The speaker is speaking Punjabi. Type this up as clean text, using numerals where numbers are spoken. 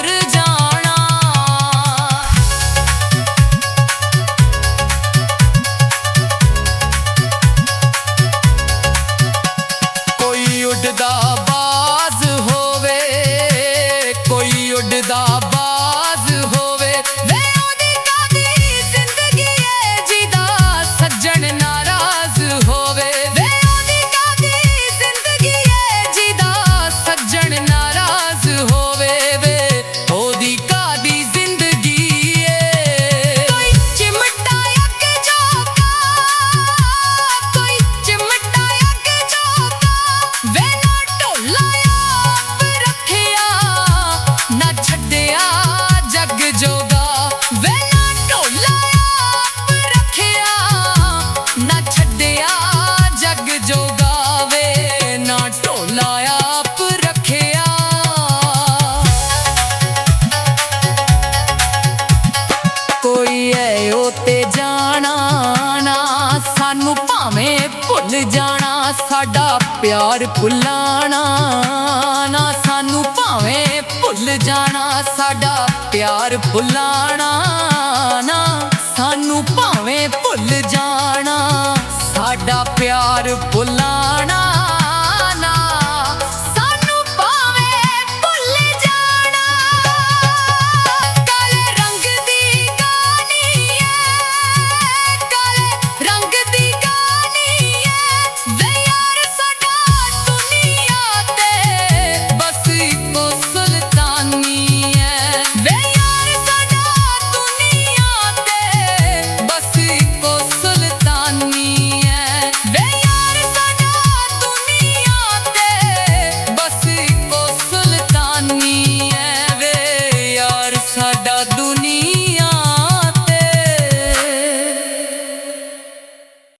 ਤੁਰ ਜਾਣਾ। ਕੋਈ ਉੱਡਦਾ ਬਾਜ਼ ਹੋਵੇ, ਕੋਈ ਉੱਡਦਾ ਬਾਜ਼ ਹੋਵੇ, ਵੇ ਉਹਦੀ ਕਾਹਦੀ ਜ਼ਿੰਦਗੀ ਏ ਜਿਹਦਾ ਸੱਜਣ ਨਾਰਾਜ਼ ਹੋਵੇ। ਵੇ ਉਹਦੀ ਕਾਹਦੀ ਜ਼ਿੰਦਗੀ ਏ ਜਿਹਦਾ ਸੱਜਣ ਨਾਰਾਜ਼ ਹੋਵੇ। ਵੇ ਉਹਦੀ ਕਾਹਦੀ ਜ਼ਿੰਦਗੀ ਏ। ਕੋਈ ਚਿਮਟਾ ਅੱਗ ਝੋਂਕਾ, ਕੋਈ ਚਿਮਟਾ ਅੱਗ ਝੋਂਕਾ, ਵੇ ਨਾ ਢੋਲਾ ਆਪ ਰੱਖਿਆ ਨਾ ਛੱਡਿਆ ਜੱਗ ਜੋਗਾ। ਵੇ ਨਾ ਢੋਲਾ ਆਪ ਰੱਖਿਆ ਨਾ ਛੱਡਿਆ ਜੱਗ ਜੋਗਾ। ਵੇ ਨਾ ਢੋਲਾ ਆਪ ਰੱਖਿਆ। ਕੋਈ ਐ ਉਹ ਤੇ ਜਾਣਾ ਨਾ ਸਾਨੂੰ ਭਾਵੇਂ ਭੁੱਲ ਜਾਣਾ, ਸਾਡਾ ਪਿਆਰ ਭੁੱਲਾਣਾ ਨਾ ਸਾਨੂੰ ਭਾਵੇਂ ਭੁੱਲ ਜਾਣਾ, ਸਾਡਾ ਪਿਆਰ ਭੁੱਲਾਣਾ ਨਾ ਸਾਨੂੰ ਭਾਵੇਂ ਭੁੱਲ ਜਾਣਾ, ਸਾਡਾ ਪਿਆਰ ਭੁੱਲਾਣਾ।